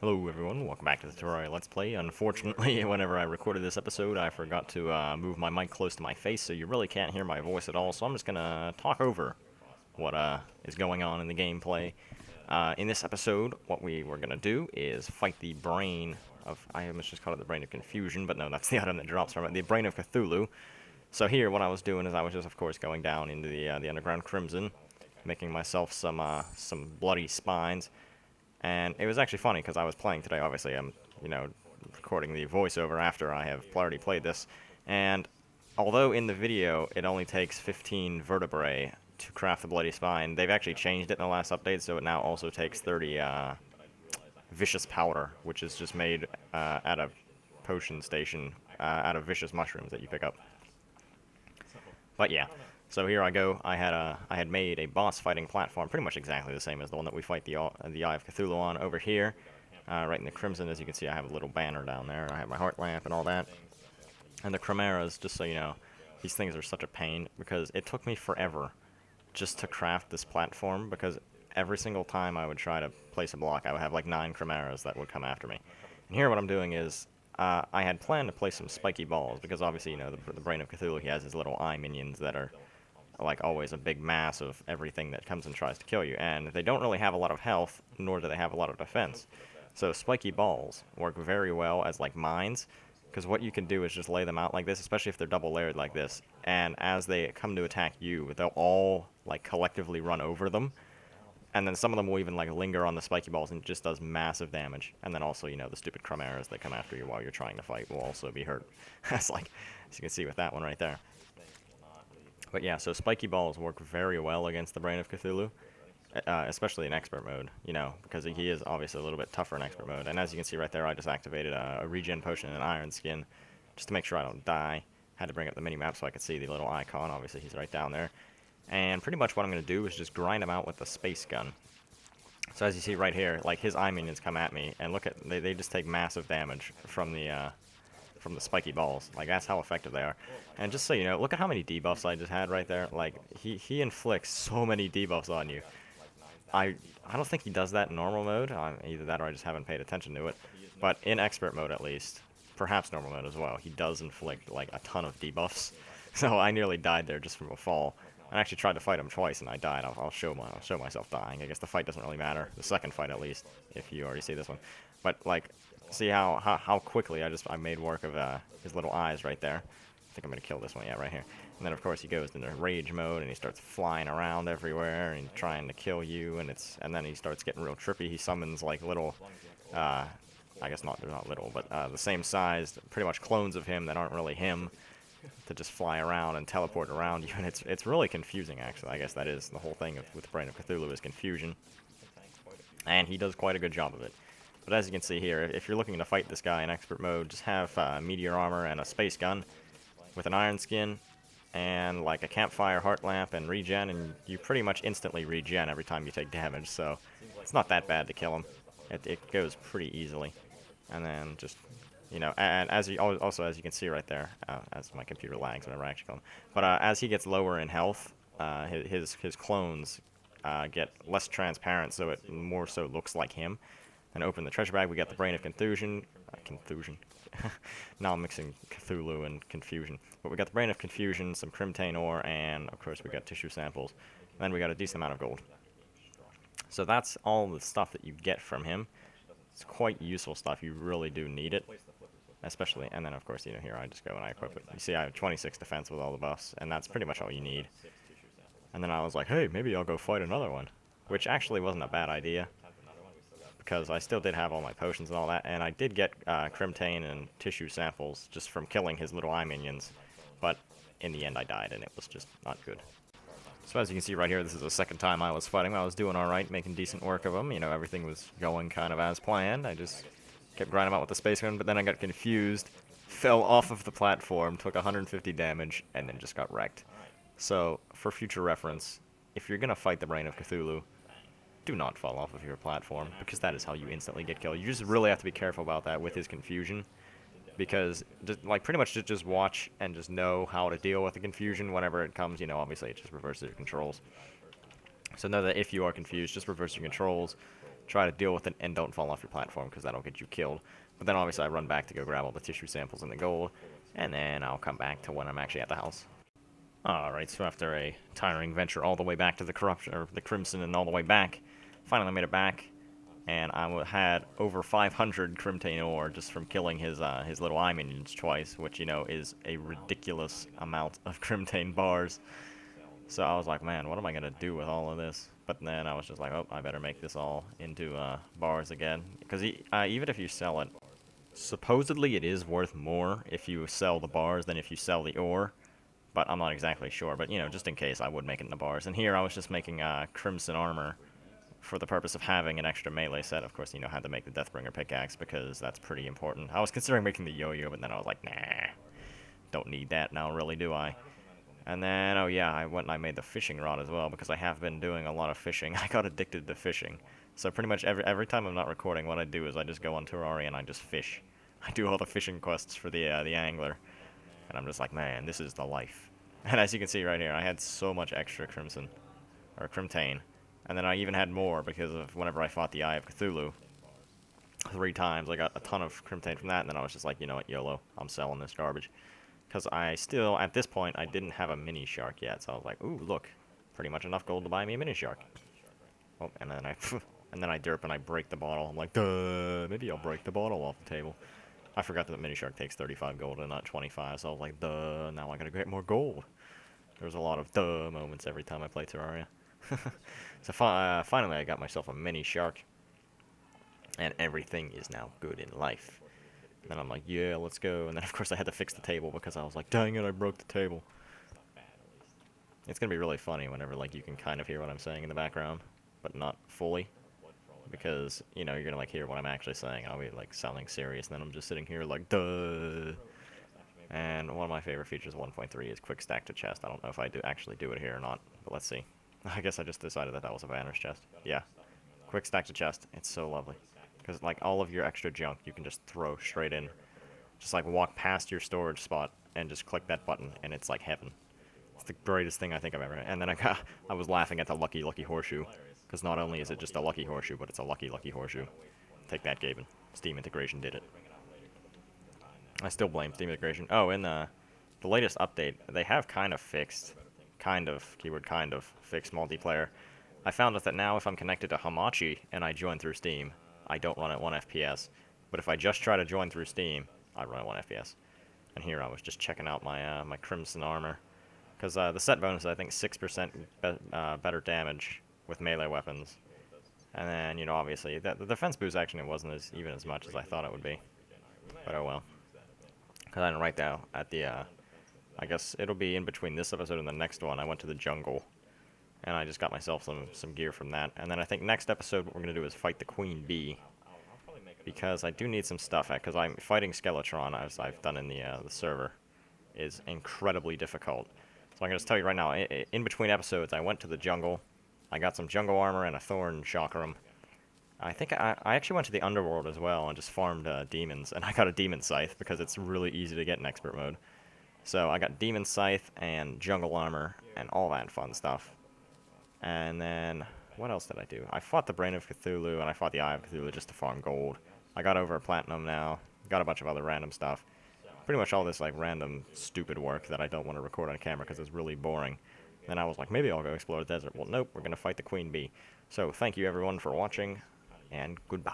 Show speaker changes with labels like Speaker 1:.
Speaker 1: Hello everyone, welcome back to the Terraria Let's Play. Unfortunately, whenever I recorded this episode, I forgot to move my mic close to my face, so you really can't hear my voice at all, so I'm just gonna talk over what is going on in the gameplay. In this episode, what we were gonna do is fight the Brain of... I almost just called it the Brain of Confusion, but no, that's the item that drops from it. The Brain of Cthulhu. So here, what I was doing is I was just, of course, going down into the Underground Crimson, making myself some bloody spines. And it was actually funny because I was playing today. Obviously, I'm, recording the voiceover after I have already played this. And although in the video it only takes 15 vertebrae to craft the Bloody Spine, they've actually changed it in the last update, so it now also takes 30 vicious powder, which is just made at a potion station out of vicious mushrooms that you pick up. But yeah, so here I go. I had made a boss fighting platform, pretty much exactly the same as the one that we fight the Eye of Cthulhu on over here. Right in the Crimson, as you can see, I have a little banner down there. I have my heart lamp and all that. And the chimeras, just so you know, these things are such a pain because it took me forever just to craft this platform, because every single time I would try to place a block, I would have like 9 chimeras that would come after me. And here what I'm doing is, I had planned to place some spiky balls, because obviously, the Brain of Cthulhu, he has his little eye minions that are like always a big mass of everything that comes and tries to kill you, and they don't really have a lot of health, nor do they have a lot of defense. So spiky balls work very well as like mines, because what you can do is just lay them out like this, especially if they're double layered like this, and as they come to attack you, they'll all like collectively run over them, and then some of them will even like linger on the spiky balls and it just does massive damage. And then also, the stupid chimeras that come after you while you're trying to fight will also be hurt. That's like, as you can see with that one right there. But yeah, so spiky balls work very well against the Brain of Cthulhu, especially in expert mode, because he is obviously a little bit tougher in expert mode. And as you can see right there, I just activated a regen potion and an iron skin just to make sure I don't die. Had to bring up the mini-map so I could see the little icon. Obviously, he's right down there. And pretty much what I'm going to do is just grind him out with the space gun. So as you see right here, like his eye minions come at me, and look at, they just take massive damage from the spiky balls. Like, that's how effective they are. And just so you know, look at how many debuffs I just had right there. Like, he inflicts so many debuffs on you. I don't think he does that in normal mode. Either that or I just haven't paid attention to it. But in expert mode, at least, perhaps normal mode as well, he does inflict like a ton of debuffs. So I nearly died there just from a fall. I actually tried to fight him twice and I died. I'll show myself dying. I guess the fight doesn't really matter. The second fight, at least, if you already see this one. But like, see how quickly I made work of his little eyes right there. I think I'm gonna kill this one, yeah, right here. And then of course he goes into rage mode and he starts flying around everywhere and trying to kill you, and then he starts getting real trippy. He summons like little, I guess they're not little, but the same sized, pretty much clones of him that aren't really him, to just fly around and teleport around you, and it's really confusing actually. I guess that is the whole thing with Brain of Cthulhu, is confusion, and he does quite a good job of it. But as you can see here, if you're looking to fight this guy in expert mode, just have meteor armor and a space gun with an iron skin and like a campfire heart lamp and regen, and you pretty much instantly regen every time you take damage, so it's not that bad to kill him. It goes pretty easily. And then just, and as you also, as you can see right there, as my computer lags whenever I actually kill him, but as he gets lower in health, his clones get less transparent, so it more so looks like him. And open the treasure bag, we got the Brain of Confusion. Now I'm mixing Cthulhu and Confusion. But we got the Brain of Confusion, some Crimtane ore, and of course we got tissue samples. And then we got a decent amount of gold. So that's all the stuff that you get from him. It's quite useful stuff. You really do need it. Especially, and then of course, here I just go and I equip it. You see I have 26 defense with all the buffs, and that's pretty much all you need. And then I was like, hey, maybe I'll go fight another one. Which actually wasn't a bad idea, because I still did have all my potions and all that, and I did get Crimtane and tissue samples just from killing his little eye minions, but in the end I died, and it was just not good. So as you can see right here, this is the second time I was fighting. I was doing alright, making decent work of them. Everything was going kind of as planned. I just kept grinding them out with the space gun, but then I got confused, fell off of the platform, took 150 damage, and then just got wrecked. So, for future reference, if you're going to fight the Brain of Cthulhu, do not fall off of your platform, because that is how you instantly get killed. You just really have to be careful about that with his confusion, because pretty much just watch and just know how to deal with the confusion whenever it comes. Obviously it just reverses your controls. So know that if you are confused, just reverse your controls, try to deal with it, and don't fall off your platform, because that'll get you killed. But then obviously I run back to go grab all the tissue samples and the gold, and then I'll come back to when I'm actually at the house. Alright, so after a tiring venture all the way back to the corruption, or the Crimson and all the way back, finally made it back, and I had over 500 Crimtane ore just from killing his little eye minions twice, which, you know, is a ridiculous amount of Crimtane bars. So I was like, man, what am I going to do with all of this? But then I was just like, oh, I better make this all into bars again. Because even if you sell it, supposedly it is worth more if you sell the bars than if you sell the ore. But I'm not exactly sure. But, you know, just in case, I would make it in the bars. And here I was just making Crimson armor for the purpose of having an extra melee set. Of course, you know, had to make the Deathbringer pickaxe because that's pretty important. I was considering making the yo-yo, but then I was like, nah, don't need that now, really, do I? And then, oh yeah, I went and I made the fishing rod as well, because I have been doing a lot of fishing. I got addicted to fishing. So pretty much every time I'm not recording, what I do is I just go on Terraria and I just fish. I do all the fishing quests for the angler. And I'm just like, man, this is the life. And as you can see right here, I had so much extra Crimson, or Crimtane. And then I even had more because of whenever I fought the Eye of Cthulu 3 times, I got a ton of Crimtane from that, and then I was just like, you know what, YOLO, I'm selling this garbage. Because I still, at this point, I didn't have a mini shark yet, so I was like, ooh, look, pretty much enough gold to buy me a mini shark. Oh, and then I, and then I derp and I break the bottle. I'm like, duh, maybe I'll break the bottle off the table. I forgot that the mini shark takes 35 gold and not 25, so I was like, duh, now I gotta get more gold. There's a lot of duh moments every time I play Terraria. So finally I got myself a mini shark, and everything is now good in life. And I'm like, yeah, let's go. And then, of course, I had to fix the table because I was like, dang it, I broke the table. It's going to be really funny whenever, like, you can kind of hear what I'm saying in the background, but not fully. Because, you know, you're going to, like, hear what I'm actually saying. I'll be, like, sounding serious, and then I'm just sitting here like, duh. And one of my favorite features of 1.3 is quick stack to chest. I don't know if I actually do it here or not, but let's see. I guess I just decided that that was a banner's chest. Yeah. Quick stack to chest. It's so lovely. Because, like, all of your extra junk you can just throw straight in. Just, like, walk past your storage spot and just click that button, and it's like heaven. It's the greatest thing I think I've ever... And then I was laughing at the Lucky Lucky Horseshoe. Because not only is it just a Lucky Horseshoe, but it's a Lucky Lucky Horseshoe. Take that, Gaben. Steam integration did it. I still blame Steam integration. Oh, in the latest update, they have kind of fixed... keyword kind of, fixed multiplayer. I found out that now if I'm connected to Hamachi and I join through Steam, I don't run at 1 FPS. But if I just try to join through Steam, I run at 1 FPS. And here I was just checking out my my Crimson armor. Because the set bonus is, I think, 6% better damage with melee weapons. And then, you know, obviously, the defense boost actually wasn't even as much as I thought it would be. But oh well. Because I didn't write down at the, I guess it'll be in between this episode and the next one, I went to the jungle. And I just got myself some gear from that. And then I think next episode what we're going to do is fight the Queen Bee. Because I do need some stuff, because I'm fighting Skeletron, as I've done in the server, is incredibly difficult. So I'm going to just tell you right now, in between episodes, I went to the jungle. I got some jungle armor and a thorn chakram. I think I actually went to the underworld as well and just farmed demons. And I got a demon scythe because it's really easy to get in expert mode. So I got demon scythe and jungle armor and all that fun stuff. And then, what else did I do? I fought the Brain of Cthulu and I fought the Eye of Cthulu just to farm gold. I got over a platinum now. Got a bunch of other random stuff. Pretty much all this like random stupid work that I don't want to record on camera because it's really boring. Then I was like, maybe I'll go explore the desert. Well, nope, we're going to fight the Queen Bee. So thank you everyone for watching, and goodbye.